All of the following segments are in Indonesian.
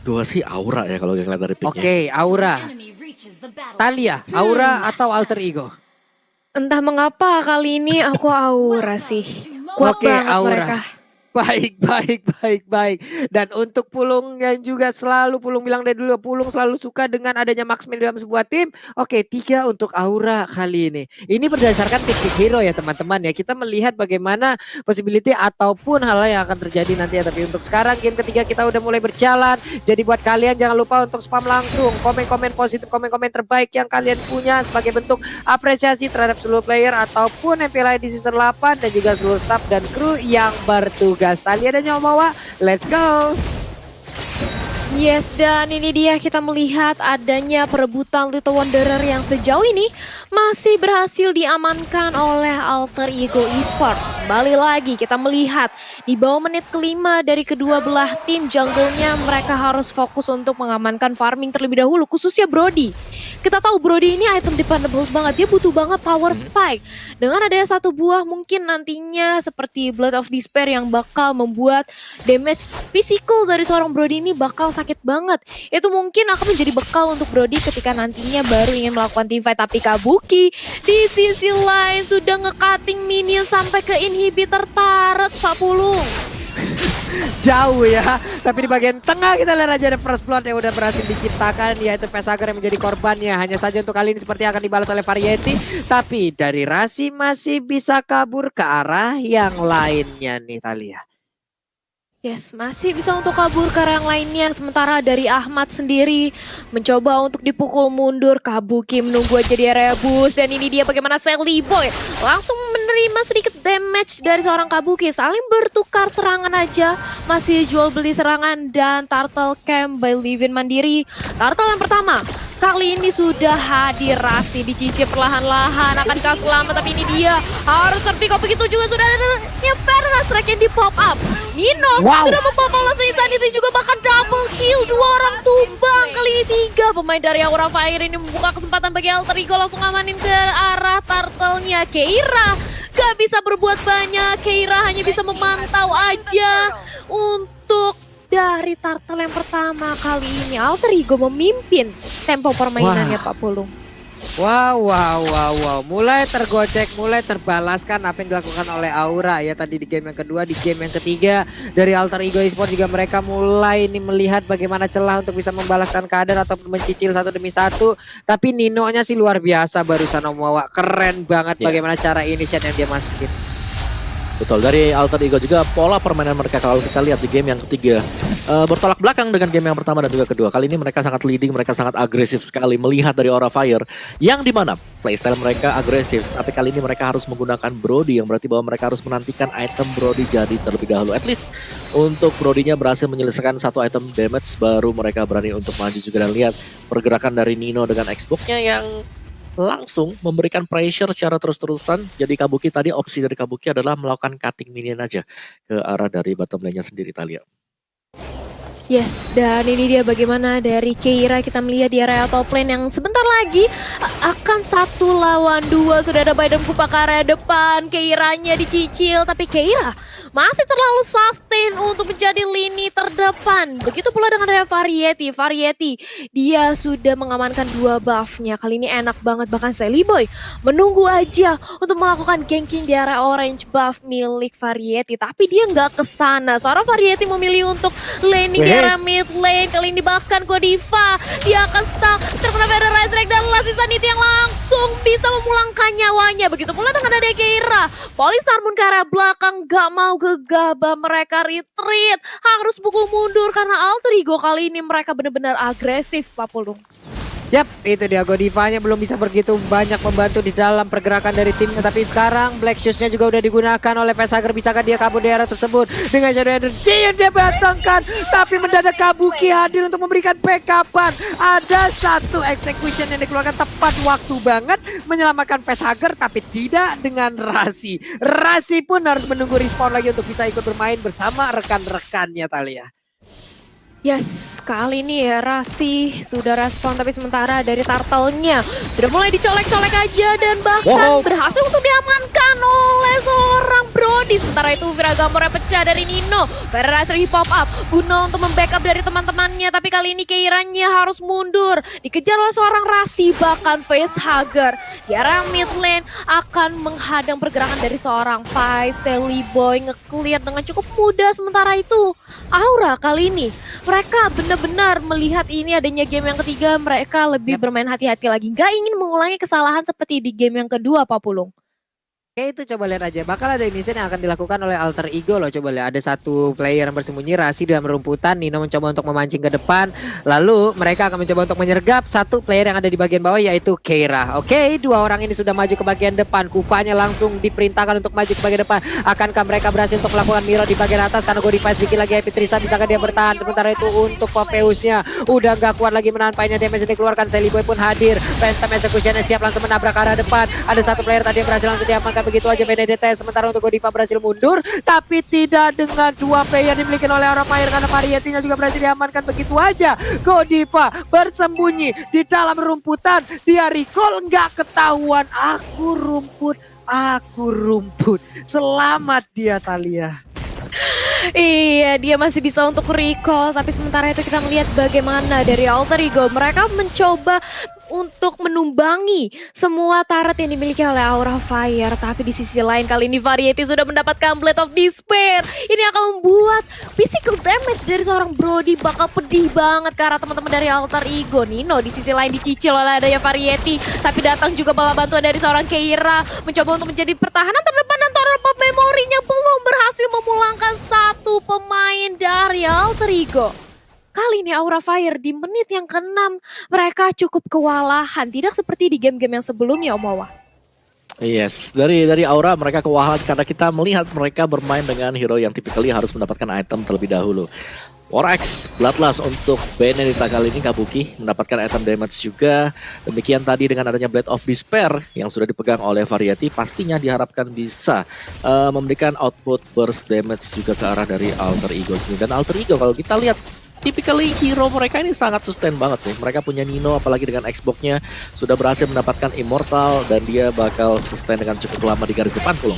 Gua sih Aura ya kalau ngeliat dari picknya. Oke, Aura. Talia, Aura atau Alter Ego? Entah mengapa kali ini aku Aura sih. Kuat Oke, banget Aura. mereka. Baik. Dan untuk Pulung yang juga selalu Pulung bilang dari dulu, Pulung selalu suka dengan adanya marksman dalam sebuah tim. Oke, 3 untuk Aura kali ini. Ini berdasarkan pick hero ya teman-teman ya. Kita melihat bagaimana possibility ataupun hal yang akan terjadi nanti ya. Tapi untuk sekarang game ketiga kita udah mulai berjalan. Jadi buat kalian jangan lupa untuk spam langsung komen-komen positif, komen-komen terbaik yang kalian punya sebagai bentuk apresiasi terhadap seluruh player ataupun MPL di season 8 dan juga seluruh staff dan kru yang bertugas. Talia dan Nyomawa, let's go. Yes, dan ini dia kita melihat adanya perebutan Little Wanderer yang sejauh ini masih berhasil diamankan oleh Alter Ego Esports. Kembali lagi kita melihat di bawah menit kelima dari kedua belah tim jungle-nya mereka harus fokus untuk mengamankan farming terlebih dahulu, khususnya Brody. Kita tahu Brody ini item dependable banget, dia butuh banget power spike. Dengan adanya satu buah mungkin nantinya seperti Blood of Despair yang bakal membuat damage physical dari seorang Brody ini bakal sakit banget. Itu mungkin akan menjadi bekal untuk Brody ketika nantinya baru ingin melakukan teamfight. Tapi Kabuki di sisi lain sudah nge-cutting minion sampai ke inhibitor turret Pak Pulung. Jauh ya, tapi di bagian tengah kita lihat aja ada first blood yang udah berhasil diciptakan, yaitu Pesager yang menjadi korbannya. Hanya saja untuk kali ini seperti akan dibalas oleh Variety, tapi dari Rasi masih bisa kabur ke arah yang lainnya nih Talia. Yes, masih bisa untuk kabur ke arah yang lainnya. Sementara dari Ahmad sendiri mencoba untuk dipukul mundur. Kabuki menunggu aja di area boost. Dan ini dia bagaimana Sally Boy langsung menerima sedikit damage dari seorang Kabuki. Saling bertukar serangan aja. Masih jual beli serangan dan Turtle Camp by Livin Mandiri. Turtle yang pertama. Kali ini sudah hadir Rasi dicicip perlahan-lahan akan dikasih selamat, tapi ini dia harus terpick up begitu juga sudah ada Ferras yang di pop up. Nino sudah mempop oleh Insanity juga bahkan double kill, 2 orang tumbang, kali ini 3 pemain dari Aura Fire ini membuka kesempatan bagi Alter Ego langsung ngamanin ke arah turtle-nya. Keira gak bisa berbuat banyak, Keira hanya bisa memantau aja untuk dari turtle yang pertama. Kali ini Alter Ego memimpin tempo permainannya Pak Pulung. Wow. Mulai tergocek, mulai terbalaskan apa yang dilakukan oleh Aura ya tadi di game yang kedua, di game yang ketiga dari Alter Ego Esports juga mereka mulai nih melihat bagaimana celah untuk bisa membalaskan keadaan ataupun mencicil satu demi satu. Tapi Nino-nya sih luar biasa barusan Omawa, keren banget bagaimana cara initiate yang dia masukin. Betul, dari Alter Ego juga pola permainan mereka kalau kita lihat di game yang ketiga bertolak belakang dengan game yang pertama dan juga kedua. Kali ini mereka sangat leading, mereka sangat agresif sekali melihat dari Aura Fire yang dimana playstyle mereka agresif. Tapi kali ini mereka harus menggunakan Brody yang berarti bahwa mereka harus menantikan item Brody jadi terlebih dahulu. At least untuk Brody-nya berhasil menyelesaikan satu item damage baru mereka berani untuk maju juga. Dan lihat pergerakan dari Nino dengan Xbox-nya yang langsung memberikan pressure secara terus-terusan. Jadi Kabuki tadi opsi dari Kabuki adalah melakukan cutting minion aja ke arah dari bottom lane-nya sendiri Talia. Yes, dan ini dia bagaimana dari Keira kita melihat di area top lane yang sebentar lagi akan 1 lawan 2. Sudah ada Biden Kupa ke area depan, Keiranya dicicil, tapi Keira masih terlalu sustain untuk menjadi lini terdepan. Begitu pula dengan area Variety. Variety dia sudah mengamankan 2 buff-nya. Kali ini enak banget, bahkan Sally Boy menunggu aja untuk melakukan ganking di area orange buff milik Variety. Tapi dia nggak kesana. Seorang Variety memilih untuk laning di area mid lane. Kali ini bahkan Godiva dia akan stuck terkena Rise Rack dan Last Insanity yang langsung bisa memulangkan nyawanya. Begitu pula dengan ada Keira. Polistar pun ke arah belakang gak mau gegabah, mereka retreat, harus pukul mundur karena Alter Ego kali ini mereka benar-benar agresif Pak Pulung. Yap, itu dia Godivanya belum bisa begitu banyak membantu di dalam pergerakan dari timnya. Tapi sekarang Black Shoes-nya juga udah digunakan oleh Pesager. Bisakah dia kabur di area tersebut dengan Shadow Energy yang dia batangkan. Tapi mendadak Kabuki hadir untuk memberikan backup-an. Ada satu execution yang dikeluarkan tepat waktu banget menyelamatkan Pesager, tapi tidak dengan Rasi. Rasi pun harus menunggu respawn lagi untuk bisa ikut bermain bersama rekan-rekannya Talia. Yes, kali ini ya Rasi sudah respon, tapi sementara dari turtle-nya sudah mulai dicolek-colek aja dan bahkan berhasil untuk diamankan oleh seorang Brody. Sementara itu Viragamornya pecah dari Nino. Ferrarizer di pop up, guna untuk membackup dari teman-temannya. Tapi kali ini Keiranya harus mundur. Dikejar oleh seorang Rasi, bahkan facehugger. Di area mid lane akan menghadang pergerakan dari seorang Faiz. Sally Boy nge-clear dengan cukup mudah. Sementara itu Aura kali ini mereka benar-benar melihat ini adanya game yang ketiga, mereka lebih bermain hati-hati lagi. Gak ingin mengulangi kesalahan seperti di game yang kedua, Pak Pulung. Oke, itu coba lihat aja. Bakal ada inisiatif yang akan dilakukan oleh Alter Ego loh. Coba lihat, ada satu player yang bersembunyi Rasi dalam rumputan. Nino mencoba untuk memancing ke depan. Lalu mereka akan mencoba untuk menyergap satu player yang ada di bagian bawah, yaitu Keira. Oke, dua orang ini sudah maju ke bagian depan. Kupanya langsung diperintahkan untuk maju ke bagian depan. Akankah mereka berhasil untuk melakukan Miro di bagian atas? Karena gue device sedikit lagi Epitrisa, bisakah dia bertahan? Sementara itu untuk Popeusnya udah gak kuat lagi menahan painnya. Damage yang dikeluarkan. Sally Boy pun hadir. Phantom Execution siap langsung menabrak ke arah depan. Ada satu player tadi yang berhasil langsung diamankan begitu aja, Benedetta. Sementara untuk Godiva berhasil mundur, tapi tidak dengan dua player dimiliki oleh orang Fire, karena Variety-nya juga berhasil diamankan begitu aja. Godiva bersembunyi di dalam rumputan, dia recall nggak ketahuan. Aku rumput. Selamat dia, Thalia. Iya, dia masih bisa untuk recall, tapi sementara itu kita melihat bagaimana dari Alter Ego. Mereka mencoba untuk menumbangi semua turret yang dimiliki oleh Aura Fire. Tapi di sisi lain kali ini Variety sudah mendapatkan Blade of Despair. Ini akan membuat physical damage dari seorang Brody bakal pedih banget ke arah teman-teman dari Alter Ego. Nino di sisi lain dicicil oleh adanya Variety, tapi datang juga bala bantuan dari seorang Keira. Mencoba untuk menjadi pertahanan terdepan, dan Torped Memory-nya belum berhasil memulangkan satu pemain dari Alter Ego. Kali ini Aura Fire di menit yang ke-6 mereka cukup kewalahan, tidak seperti di game-game yang sebelumnya, Om Wawa. Yes, dari Aura mereka kewalahan karena kita melihat mereka bermain dengan hero yang typically harus mendapatkan item terlebih dahulu. Warx, Bloodlust untuk Benedetta kali ini Kabuki mendapatkan item damage juga. Demikian tadi dengan adanya Blade of Despair yang sudah dipegang oleh Variety, pastinya diharapkan bisa memberikan output burst damage juga ke arah dari Alter Ego sini. Dan Alter Ego kalau kita lihat, typically hero mereka ini sangat sustain banget sih. Mereka punya Nino, apalagi dengan Xbox-nya sudah berhasil mendapatkan Immortal, dan dia bakal sustain dengan cukup lama di garis depan Pulung.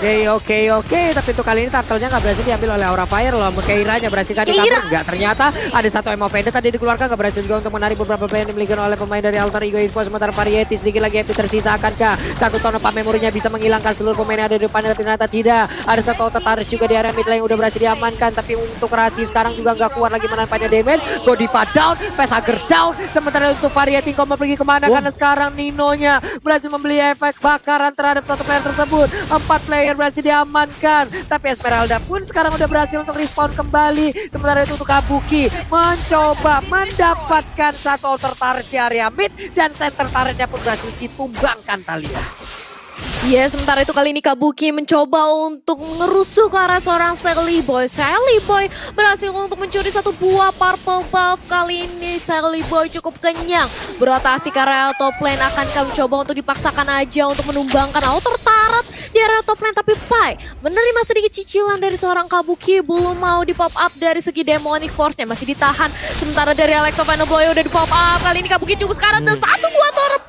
Oke. Tapi untuk kali ini turtle-nya nggak berhasil diambil oleh Aura Fire loh. Keiranya berhasil kan dikabur? Nggak, ternyata ada satu Emo Vendor tadi dikeluarkan, nggak berhasil juga untuk menarik beberapa player yang dimiliki oleh pemain dari Alter Ego Esports. Sementara Variety sedikit lagi Epi tersisa. Akankah satu Torped Memory-nya bisa menghilangkan seluruh pemain yang ada di depannya? Tapi ternyata tidak. Ada satu Auto-Turret juga di area mid lane yang udah berhasil diamankan. Tapi untuk Rasi sekarang juga nggak kuat lagi menahan painnya damage. Godiva down, Facehugger down. Sementara untuk Variety mau pergi kemana? Karena sekarang Nino-nya berhasil membeli efek bakaran terhadap satu player tersebut. 4 player berhasil diamankan, tapi Esmeralda pun sekarang udah berhasil untuk respawn kembali. Sementara itu untuk Kabuki mencoba mendapatkan satu outer turret di area mid, dan center turretnya pun berhasil ditumbangkan Thalia. Ya, sementara itu kali ini Kabuki mencoba untuk ngerusuh ke arah seorang Sally Boy. Sally Boy berhasil untuk mencuri satu buah purple buff. Kali ini Sally Boy cukup kenyang. Berotasi ke area top lane, akan kami coba untuk dipaksakan aja untuk menumbangkan outer turret di area top lane. Tapi Pai menerima sedikit cicilan dari seorang Kabuki, belum mau di pop up dari segi demonic force-nya, masih ditahan. Sementara dari Electro Venom Boy udah di pop up. Kali ini Kabuki cukup sekarang dan satu buah torp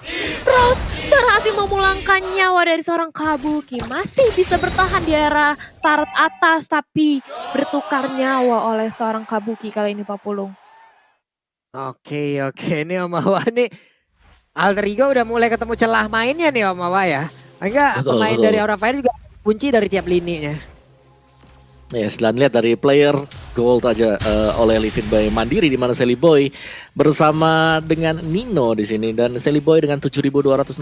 Rose berhasil memulangkan nyawa dari seorang Kabuki. Masih bisa bertahan di area turret atas, tapi bertukar nyawa oleh seorang Kabuki kali ini, Pak Pulung. Oke, ini Om Wawa nih. Alter Ego udah mulai ketemu celah mainnya nih Om Wawa ya. Enggak, pemain dari Aura Fire juga kunci dari tiap lininya. Yes, dan lihat dari player gold aja oleh Livin by Mandiri, di mana Sally Boy bersama dengan Nino di sini, dan Sally Boy dengan 7.261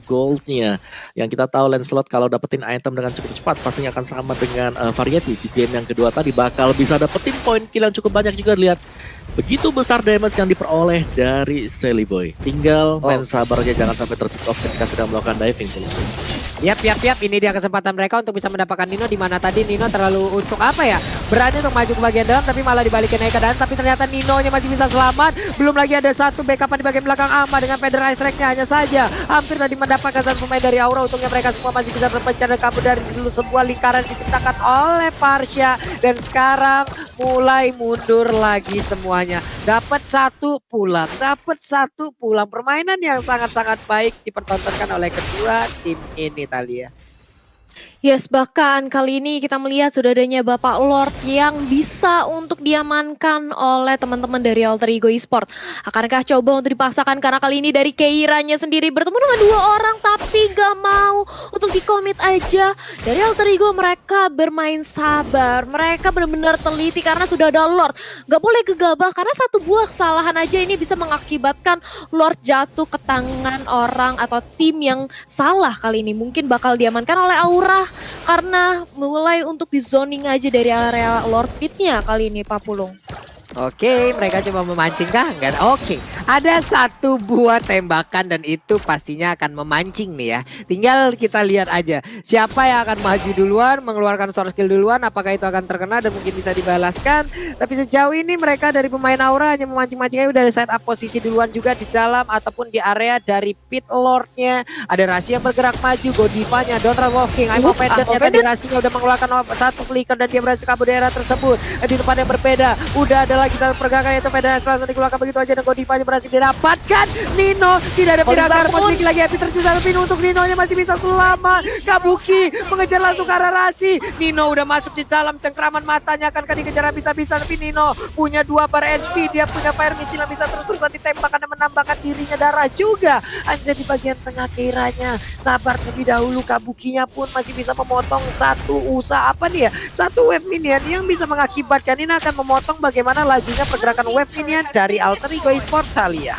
goldnya. Yang kita tahu Lancelot kalau dapetin item dengan cukup cepat pastinya akan sama dengan Variety di game yang kedua tadi, bakal bisa dapetin poin kill yang cukup banyak juga. Lihat begitu besar damage yang diperoleh dari Sally Boy. Tinggal main sabar aja, jangan sampai tertip off ketika sedang melakukan diving. Yap, ini dia kesempatan mereka untuk bisa mendapatkan Nino, di mana tadi Nino terlalu untuk apa ya, berani untuk maju ke bagian dalam, tapi malah dibalikin naik ke dalam. Tapi ternyata Nino-nya masih bisa selamat. Belum lagi ada satu backupan di bagian belakang Ama dengan Feather Ice Rack-nya hanya saja hampir tadi mendapatkan satu pemain dari Aura. Untungnya mereka semua masih bisa terpecah dan kabur dari dulu sebuah lingkaran diciptakan oleh Parsha, dan sekarang mulai mundur lagi semuanya. Dapat satu pulang. Permainan yang sangat-sangat baik dipertontonkan oleh kedua tim ini, Thalia. Yes, bahkan kali ini kita melihat sudah adanya Bapak Lord yang bisa untuk diamankan oleh teman-teman dari Alter Ego Esport. Akankah coba untuk dipaksakan karena kali ini dari Keiranya sendiri bertemu dengan 2 orang tapi gak mau untuk dikomit aja. Dari Alter Ego mereka bermain sabar, mereka benar-benar teliti karena sudah ada Lord. Gak boleh gegabah karena satu buah kesalahan aja ini bisa mengakibatkan Lord jatuh ke tangan orang atau tim yang salah kali ini. Mungkin bakal diamankan oleh Aura. Karena mulai untuk di zoning aja dari area Lord Pit-nya kali ini Pak Pulung. Oke, mereka coba memancing kah? Enggak. Oke, ada satu buah tembakan dan itu pastinya akan memancing nih ya. Tinggal kita lihat aja siapa yang akan maju duluan, mengeluarkan sword skill duluan, apakah itu akan terkena dan mungkin bisa dibalaskan. Tapi sejauh ini mereka dari pemain Aura hanya memancing-mancing aja, udah set up posisi duluan juga di dalam ataupun di area dari pit lordnya. Ada Rasi yang bergerak maju, Godivanya, Donra Walking, Imo Pendant, tadi Rasinya udah mengeluarkan satu flicker dan dia berhasil kabur dari area tersebut. Di tempat yang berbeda, udah ada lagi satu pergerakan yaitu Federasi langsung dikeluarkan begitu aja dan Godivanya berhasil didapatkan. Nino tidak ada piragar posisi lagi api tersisa tapi untuk Nino-nya masih bisa selamat. Kabuki mengejar langsung ke arah Rasi. Nino udah masuk di dalam cengkraman matanya, akankah dikejar habis-habisan tapi Nino punya 2 bar SP, dia punya fire missile yang bisa terus-terusan ditembak karena menambahkan dirinya darah juga. Anjay di bagian tengah Keiranya sabar terlebih dahulu, Kabukinya pun masih bisa memotong satu satu wave minion yang bisa mengakibatkan ini akan memotong bagaimana lajunya pergerakan wave minion dari Alter Ego Esport Thalia.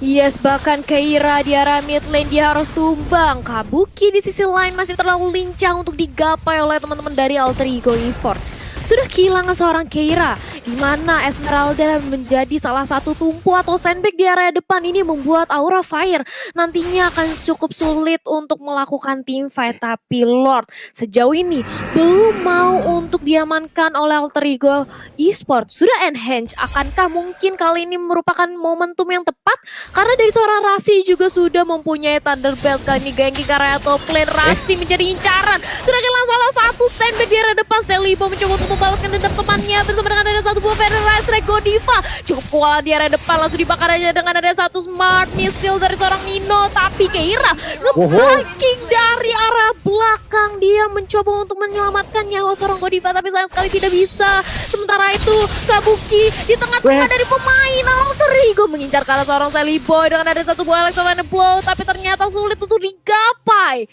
Yes, bahkan Keira di arah mid lane dia harus tumbang. Kabuki di sisi lain masih terlalu lincah untuk digapai oleh teman-teman dari Alter Ego Esport. Sudah kehilangan seorang Keira, di mana Esmeralda menjadi salah satu tumpu atau sandbag di area depan. Ini membuat Aura Fire nantinya akan cukup sulit untuk melakukan team fight. Tapi Lord sejauh ini belum mau untuk diamankan oleh Alter Ego Esport. Sudah enhance, akankah mungkin kali ini merupakan momentum yang tepat? Karena dari seorang Rasi juga sudah mempunyai Thunderbelt. Kali ini ganking ke area top lane, Rasi menjadi incaran. Sudah kehilangan salah satu sandbag di area depan. Celibo mencoba untuk membalaskan dendam temannya bersama dengan ada satu buah Federasi Godiva. Cukup kuat di area depan, langsung dibakar aja dengan ada satu smart missile dari seorang Nino. Tapi Keira nge-blocking dari arah belakang. Dia mencoba untuk menyelamatkan nyawa seorang Godiva tapi sayang sekali tidak bisa. Sementara itu Kabuki di tengah-tengah dari pemain Alter Ego mengincar ke arah seorang Celibo dengan ada satu buah Electromagnetic Blow tapi ternyata sulit untuk digapai.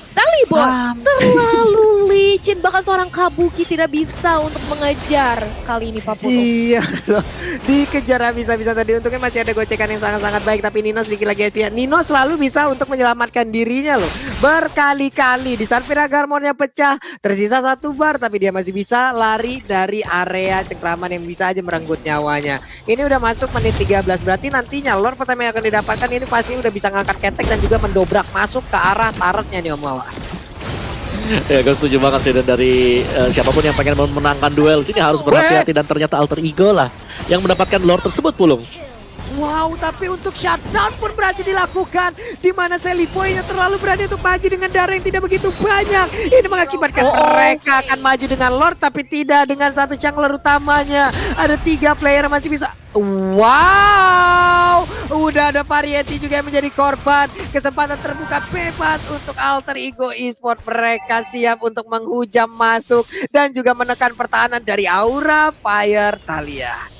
Celibo terlalu licin, bahkan seorang Kabuki tidak bisa untuk mengejar kali ini Pak Putu. Iya loh, dikejar habis-habisan tadi. Untungnya masih ada gocekan yang sangat-sangat baik, tapi Nino sedikit lagi happy. Nino selalu bisa untuk menyelamatkan dirinya loh, berkali-kali. Di saat Piragarmonnya pecah, tersisa 1 bar, tapi dia masih bisa lari dari area cengkraman yang bisa aja merenggut nyawanya. Ini udah masuk menit 13, berarti nantinya Lord pertama yang akan didapatkan ini pasti udah bisa ngangkat ketek dan juga mendobrak masuk ke arah turretnya nih Om Wawa. Ya gue setuju banget sih, dan dari siapapun yang pengen memenangkan duel sini harus berhati-hati, dan ternyata Alter Ego lah yang mendapatkan Lord tersebut Pulung. Wow, tapi untuk shutdown pun berhasil dilakukan, di mana Celibo-nya terlalu berani untuk maju dengan darah yang tidak begitu banyak. Ini mengakibatkan mereka akan maju dengan Lord tapi tidak dengan satu jungler utamanya. Ada 3 player yang masih bisa. Wow, udah ada Variety juga yang menjadi korban. Kesempatan terbuka bebas untuk Alter Ego Esport. Mereka siap untuk menghujam masuk dan juga menekan pertahanan dari Aura Fire Thalia.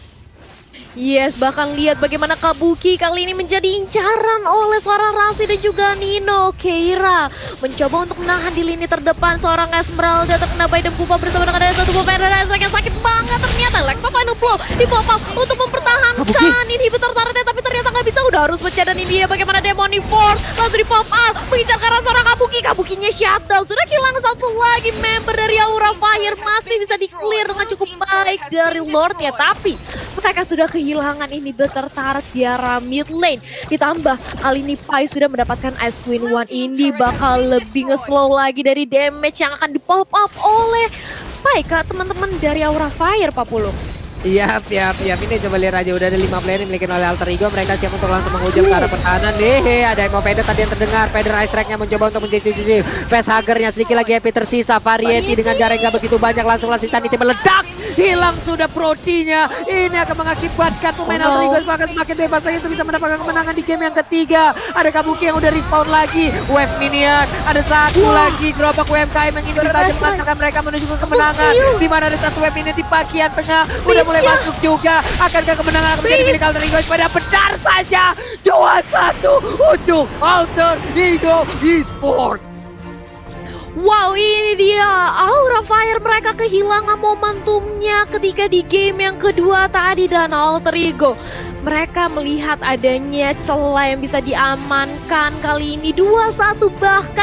Yes, bahkan lihat bagaimana Kabuki kali ini menjadi incaran oleh seorang Rasi dan juga Nino. Keira mencoba untuk menahan di lini terdepan. Seorang Esmeralda terkena Baidem Kupa bersama dengan ada satu buah Federasi yang sakit banget. Ternyata Electro Final Blow di pop up untuk mempertahankan inhibitor turretnya, tapi ternyata nggak bisa. Udah harus pecah dan ini dia bagaimana Demonic Force langsung di pop up mengincar ke arah seorang Kabuki. Kabukinya shutdown. Sudah kehilangan satu lagi member dari Aura Fire. Masih bisa di-clear dengan cukup baik dari Lordnya, tapi mereka sudah kehilangan ini tertarik di arah mid lane. Ditambah kali ini Pai sudah mendapatkan Ice Queen 1. Ini bakal lebih nge-slow lagi dari damage yang akan di pop up oleh Pai ke teman-teman dari Aura Fire Pak Pulung. Iya, ini coba lihat aja udah ada 5 player yang dimiliki oleh Alter Ego. Mereka siap untuk langsung menghujam ke arah pertahanan. Nih, ada Emo Feder tadi yang terdengar. Feder Ice Track-nya mencoba untuk mencicil. Facehagernya sedikit lagi happy tersisa. Variety dengan Garen gak begitu banyak, langsunglah si Sanity meledak. Hilang sudah Prodinya. Ini akan mengakibatkan pemain Alter Ego akan semakin bebas lagi untuk bisa mendapatkan kemenangan di game yang ketiga. Ada Kabuki yang udah respawn lagi. Wave Minion, ada satu lagi gerobak UMKM yang ingin bisa mengantarkan mereka menuju ke kemenangan. Di mana ada satu Wave Minion di bagian tengah. Udah mulai masuk juga. Akankah kemenangan akan menjadi milik Alter Ego? Pada benar saja 2-1 untuk Alter Ego Esports. Wow, ini dia Aura Fire, mereka kehilangan momentumnya ketika di game yang kedua tadi, dan Alter Ego mereka melihat adanya celah yang bisa diamankan kali ini 2-1 bahkan